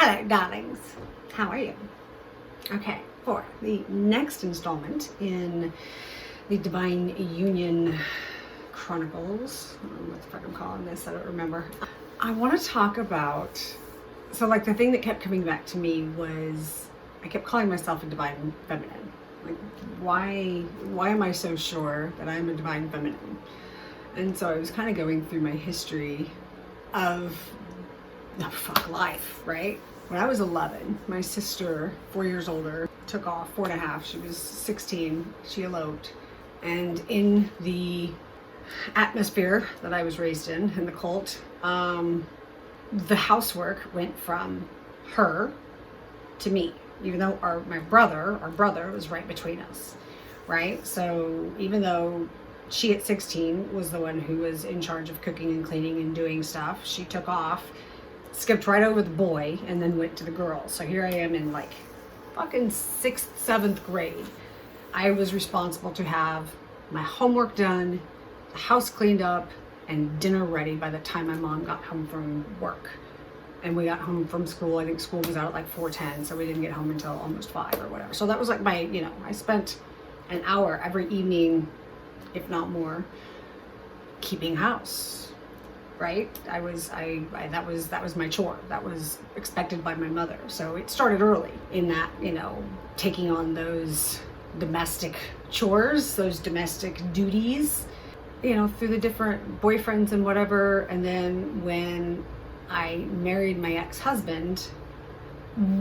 Hello, darlings. How are you? Okay, for the next installment in the Divine Union Chronicles, I don't know what the fuck I'm calling this, I don't remember. I want to talk about, the thing that kept coming back to me was, I kept calling myself a Divine Feminine. Like, why am I so sure that I'm a Divine Feminine? And so I was kind of going through my history of life, right? When I was 11, my sister, 4 years older, took off, 4.5. She was 16. She eloped. And in the atmosphere that I was raised in the cult, the housework went from her to me, even though our brother was right between us, right? So even though she at 16 was the one who was in charge of cooking and cleaning and doing stuff, she took off, skipped right over the boy, and then went to the girls. So here I am in like fucking 6th, 7th grade. I was responsible to have my homework done, the house cleaned up, and dinner ready by the time my mom got home from work. And we got home from school, I think school was out at like 4:10, so we didn't get home until almost 5 or whatever. So that was like my, I spent an hour every evening, if not more, keeping house, right? That was my chore. That was expected by my mother. So it started early in that, taking on those domestic chores, those domestic duties, through the different boyfriends and whatever. And then when I married my ex-husband,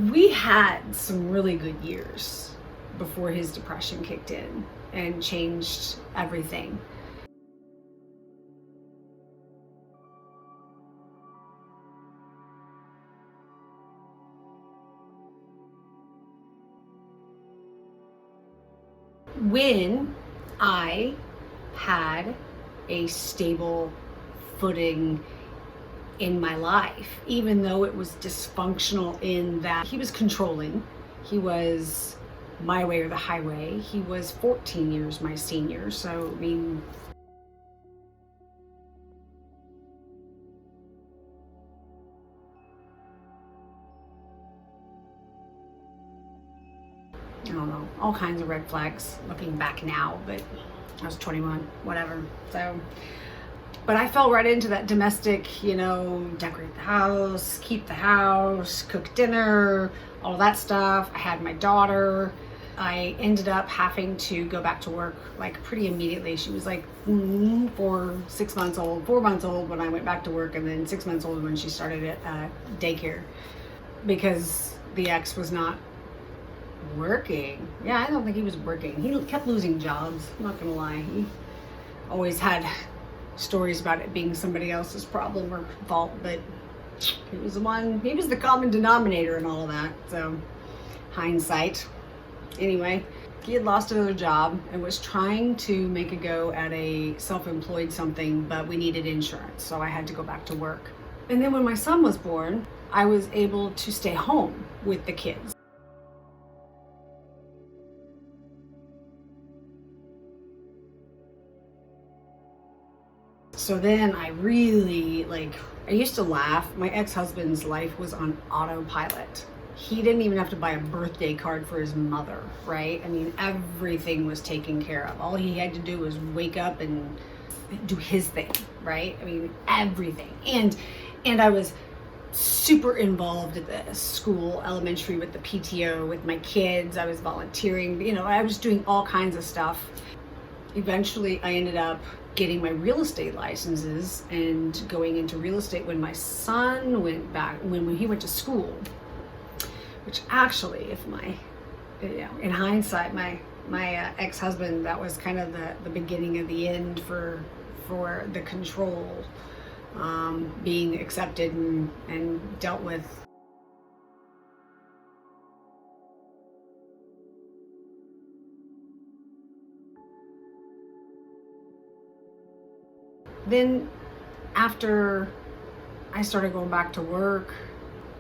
we had some really good years before his depression kicked in and changed everything. When I had a stable footing in my life, even though it was dysfunctional in that he was controlling, he was my way or the highway. He was 14 years my senior, so I mean, I don't know, all kinds of red flags looking back now, but I was 21, whatever. So, but I fell right into that domestic, decorate the house, keep the house, cook dinner, all that stuff. I had my daughter. I ended up having to go back to work like pretty immediately. She was like 4 months old when I went back to work, and then 6 months old when she started at daycare, because the ex was not working. Yeah, I don't think he was working. He kept losing jobs, I'm not gonna lie. He always had stories about it being somebody else's problem or fault, but he was the common denominator in all of that. So hindsight. Anyway, he had lost another job and was trying to make a go at a self-employed something, but we needed insurance, so I had to go back to work. And then when my son was born, I was able to stay home with the kids. So then I really, I used to laugh. My ex-husband's life was on autopilot. He didn't even have to buy a birthday card for his mother, right? I mean, everything was taken care of. All he had to do was wake up and do his thing, right? I mean, everything. And I was super involved at the school, elementary, with the PTO, with my kids. I was volunteering, I was doing all kinds of stuff. Eventually, I ended up getting my real estate licenses and going into real estate when my son went back, when he went to school. Which actually, in hindsight, my ex-husband, that was kind of the beginning of the end for the control being accepted and dealt with. Then after I started going back to work,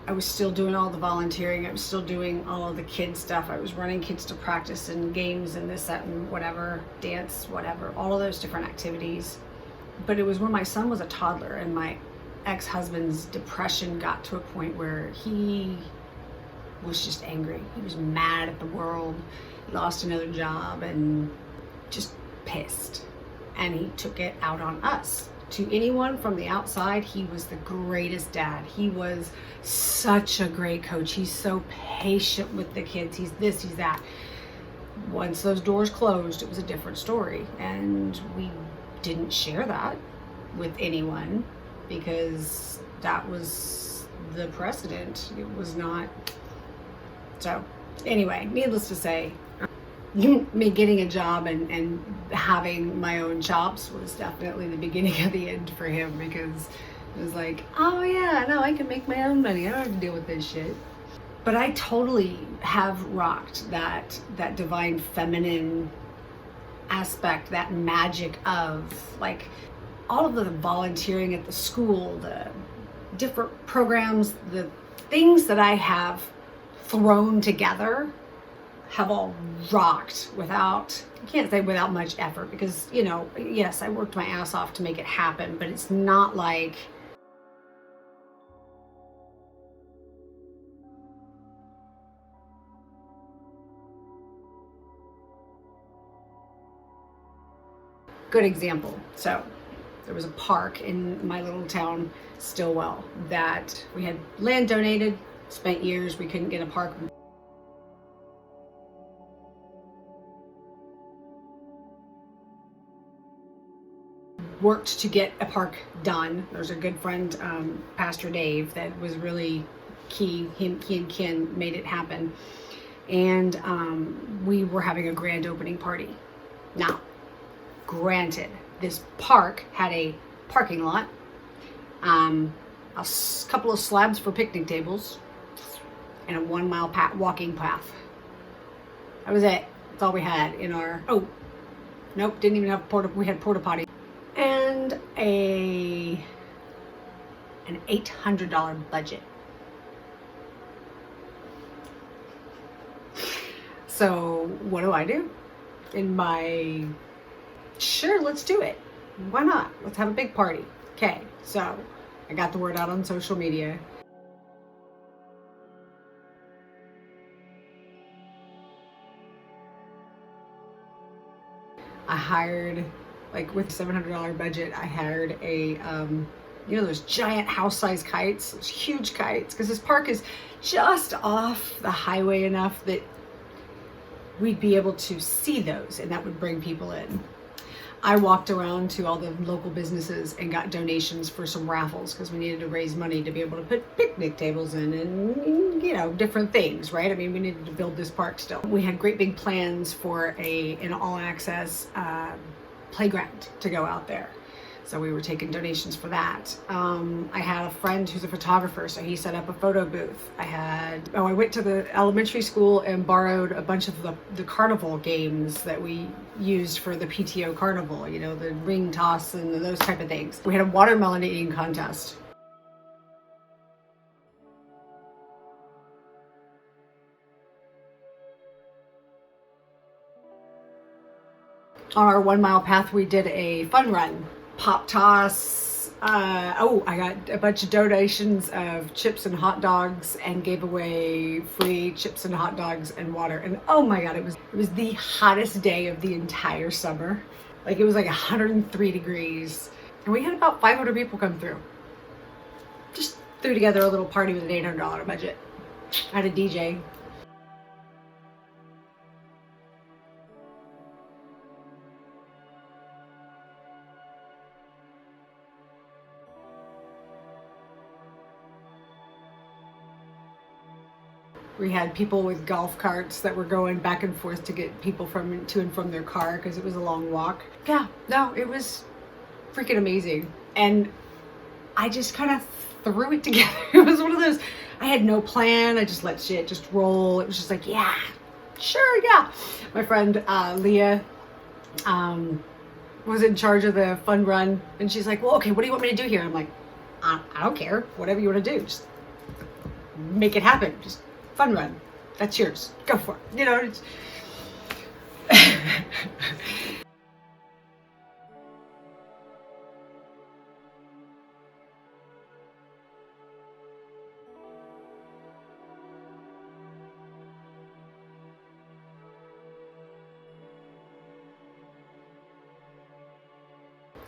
I was still doing all the volunteering. I was still doing all of the kids stuff. I was running kids to practice and games and this, that, and whatever, dance, whatever, all of those different activities. But it was when my son was a toddler and my ex-husband's depression got to a point where he was just angry. He was mad at the world. He lost another job and just pissed. And he took it out on us. To anyone from the outside, he was the greatest dad. He was such a great coach. He's so patient with the kids. He's this, he's that. Once those doors closed, it was a different story. And we didn't share that with anyone because that was the precedent. It was not. So anyway, needless to say, me getting a job and having my own chops was definitely the beginning of the end for him, because it was like, oh yeah, no, I can make my own money. I don't have to deal with this shit. But I totally have rocked that divine feminine aspect, that magic of like all of the volunteering at the school, the different programs, the things that I have thrown together have all rocked without, I can't say without much effort, because, you know, yes, I worked my ass off to make it happen, but it's not like good example. So there was a park in my little town, Stillwell, that we had land donated, spent years, we couldn't get a park. Worked to get a park done. There's a good friend, Pastor Dave, that was really key. He and Ken made it happen. And we were having a grand opening party. Now, granted, this park had a parking lot, a couple of slabs for picnic tables, and a 1 mile walking path. That was it. That's all we had in our, oh, nope, didn't even have we had porta potty. And an $800 budget. So what do? In my, sure, let's do it. Why not? Let's have a big party. Okay, so I got the word out on social media. I hired, like with $700 budget, I hired a, you know, those giant house-sized kites, those huge kites, because this park is just off the highway enough that we'd be able to see those, and that would bring people in. I walked around to all the local businesses and got donations for some raffles, because we needed to raise money to be able to put picnic tables in and, you know, different things, right? I mean, we needed to build this park still. We had great big plans for an all-access playground to go out there. So we were taking donations for that. I had a friend who's a photographer, so he set up a photo booth. I went to the elementary school and borrowed a bunch of the carnival games that we used for the PTO carnival, you know, the ring toss and those type of things. We had a watermelon eating contest. On our 1 mile path, we did a fun run. Pop toss. I got a bunch of donations of chips and hot dogs and gave away free chips and hot dogs and water. And oh my God, it was the hottest day of the entire summer. Like, it was like 103 degrees. And we had about 500 people come through. Just threw together a little party with an $800 budget. I had a DJ. We had people with golf carts that were going back and forth to get people to and from their car, because it was a long walk. Yeah, no, it was freaking amazing. And I just kind of threw it together. It was one of those, I had no plan. I just let shit just roll. It was just like, yeah, sure, yeah. My friend Leah was in charge of the fun run, and she's like, well, okay, what do you want me to do here? I'm like, I don't care. Whatever you want to do, just make it happen. Just fun run. That's yours. Go for it. You know, it's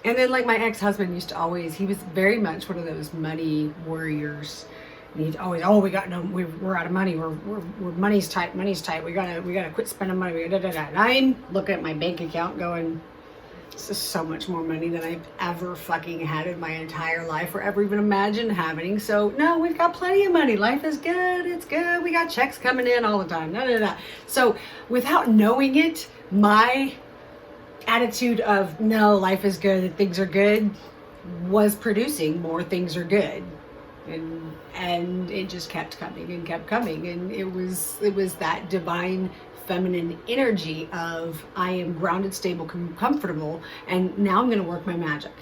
And then like my ex-husband used to always, he was very much one of those money warriors. And he'd always, oh, we got no, we're out of money. We're money's tight. We gotta quit spending money. We gotta, da, da, da. And I'm looking at my bank account going, this is so much more money than I've ever fucking had in my entire life or ever even imagined having. So no, we've got plenty of money. Life is good. It's good. We got checks coming in all the time. Da, da, da. So without knowing it, my attitude of no, life is good, things are good, was producing more things are good, and it just kept coming and kept coming, and it was that divine feminine energy of I am grounded, stable, comfortable, and now I'm going to work my magic.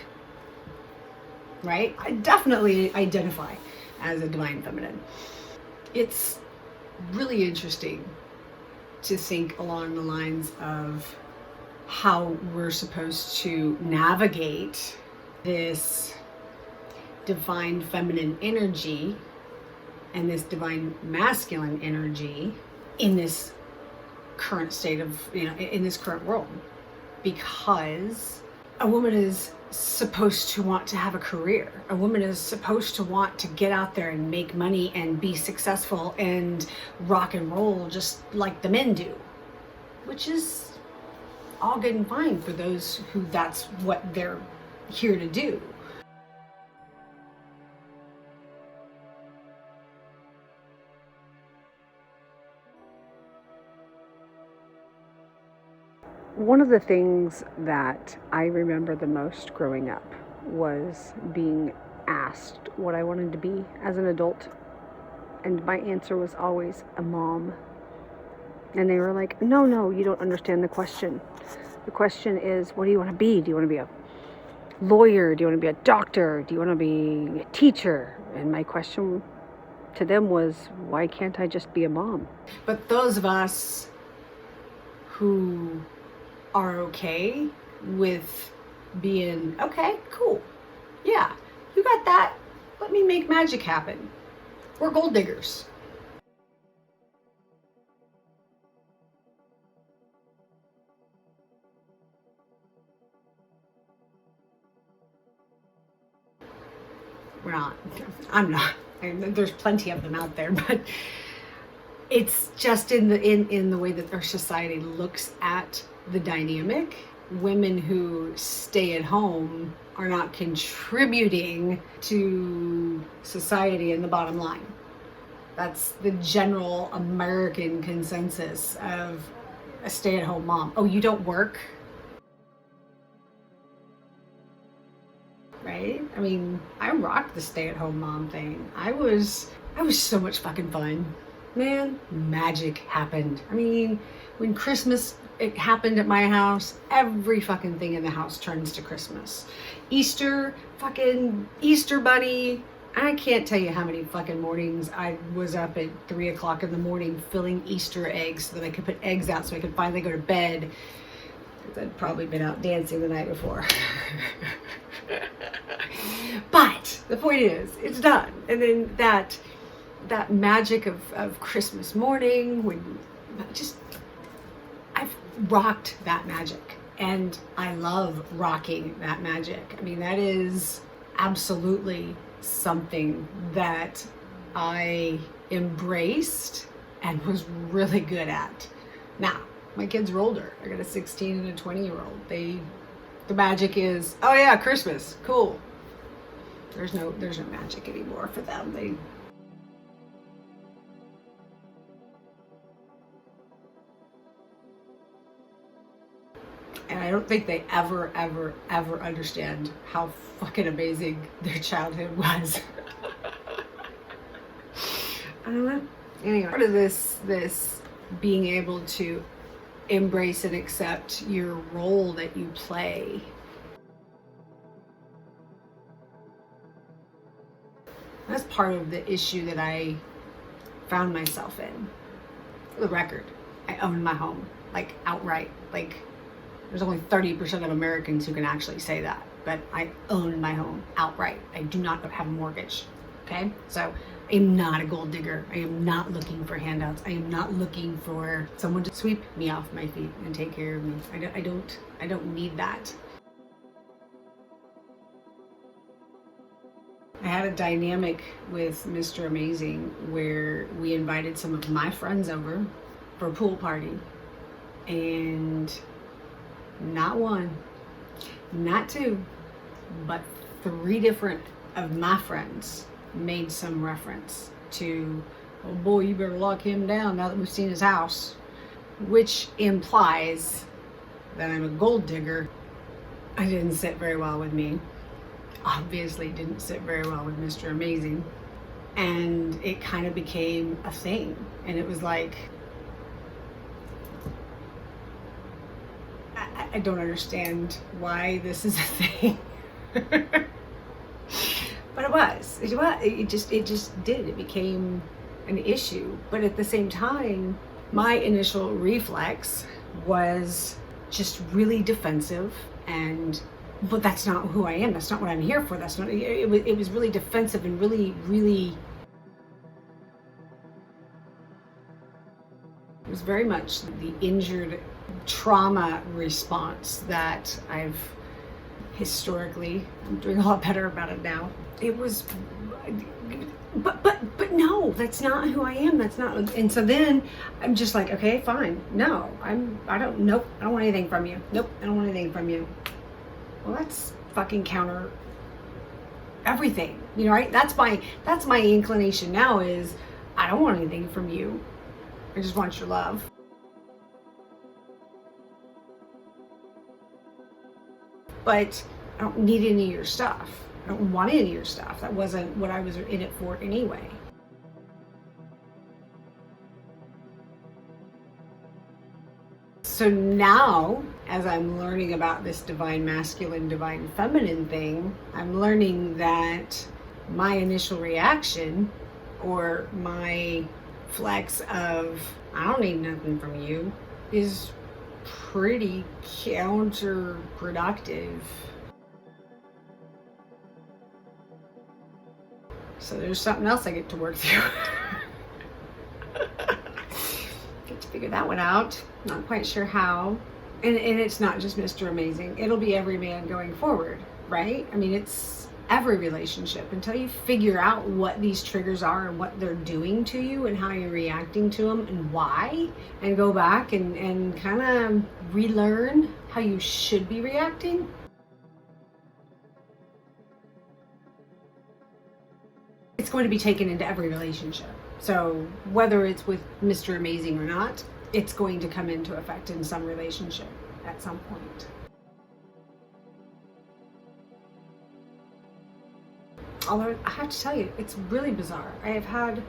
Right? I definitely identify as a divine feminine. It's really interesting to think along the lines of how we're supposed to navigate this divine feminine energy and this divine masculine energy in this current state of, in this current world. Because a woman is supposed to want to have a career. A woman is supposed to want to get out there and make money and be successful and rock and roll just like the men do, which is all good and fine for those who that's what they're here to do. One of the things that I remember the most growing up was being asked what I wanted to be as an adult. And my answer was always a mom. And they were like, no, you don't understand the question. The question is, what do you want to be? Do you want to be a lawyer? Do you want to be a doctor? Do you want to be a teacher? And my question to them was, why can't I just be a mom? But those of us who are okay with being, okay, cool. Yeah, you got that. Let me make magic happen. We're gold diggers. We're not. I'm not. There's plenty of them out there, but it's just in the way that our society looks at the dynamic. Women who stay at home are not contributing to society in the bottom line. That's the general American consensus of a stay-at-home mom. Oh, you don't work? Right? I mean, I rocked the stay-at-home mom thing. I was so much fucking fun. Man, magic happened. I mean, when Christmas it happened at my house, every fucking thing in the house turns to Christmas. Easter, fucking Easter bunny. I can't tell you how many fucking mornings I was up at 3 o'clock in the morning filling Easter eggs so that I could put eggs out so I could finally go to bed. Because I'd probably been out dancing the night before. But the point is, it's done. And then that magic of Christmas morning, when I've rocked that magic, and I love rocking that magic. I mean, that is absolutely something that I embraced and was really good at. Now, my kids are older. I got a 16 and a 20-year-old. The magic is, oh yeah, Christmas, cool. There's no magic anymore for them. And I don't think they ever understand how fucking amazing their childhood was. I don't know. Anyway, part of this being able to embrace and accept your role that you play. That's part of the issue that I found myself in. For the record, I own my home, like outright. Like, there's only 30% of Americans who can actually say that, but I own my home outright. I do not have a mortgage, okay? So I am not a gold digger. I am not looking for handouts. I am not looking for someone to sweep me off my feet and take care of me. I don't need that. I had a dynamic with Mr. Amazing where we invited some of my friends over for a pool party, and not one, not two, but three different of my friends made some reference to, oh boy, you better lock him down now that we've seen his house, which implies that I'm a gold digger. It didn't sit very well with me. Obviously didn't sit very well with Mr. Amazing. And it kind of became a thing. And it was like, I don't understand why this is a thing. But it was. It just did. It became an issue. But at the same time, my initial reflex was just really defensive, but that's not who I am. That's not what I'm here for. That's not. It was really defensive and really. It was very much the injured trauma response that I've historically. I'm doing a lot better about it now. It was, but no, that's not who I am. That's not. And so then I'm just like, okay, fine. No, I don't want anything from you. Nope, I don't want anything from you. Well, that's fucking counter everything, right? That's my inclination now is I don't want anything from you. I just want your love. But I don't need any of your stuff. I don't want any of your stuff. That wasn't what I was in it for anyway. So now, as I'm learning about this divine masculine, divine feminine thing, I'm learning that my initial reaction or my flex of, I don't need nothing from you, is pretty counterproductive. So there's something else I get to work through. Get to figure that one out. Not quite sure how. And it's not just Mr. Amazing. It'll be every man going forward, right? I mean, it's every relationship. Until you figure out what these triggers are and what they're doing to you and how you're reacting to them and why, and go back and kind of relearn how you should be reacting. It's going to be taken into every relationship. So whether it's with Mr. Amazing or not, it's going to come into effect in some relationship at some point. Although I have to tell you, it's really bizarre. I have had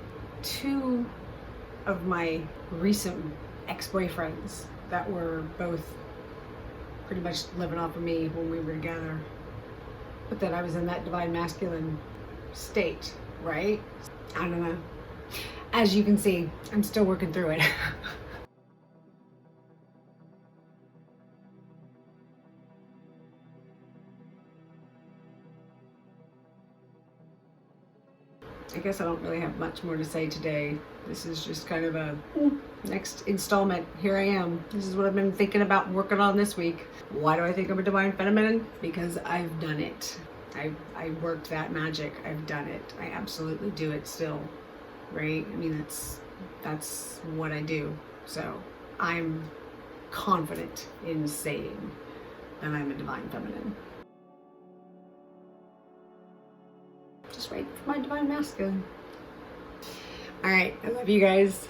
two of my recent ex-boyfriends that were both pretty much living off of me when we were together. But then I was in that divine masculine state, right? I don't know. As you can see, I'm still working through it. I guess I don't really have much more to say today. This is just kind of a next installment. Here I am. This is what I've been thinking about working on this week. Why do I think I'm a divine feminine? Because I've done it. I worked that magic. I've done it. I absolutely do it still, right? I mean, that's what I do. So I'm confident in saying that I'm a divine feminine. Just wait for my divine masculine. All right, I love you guys.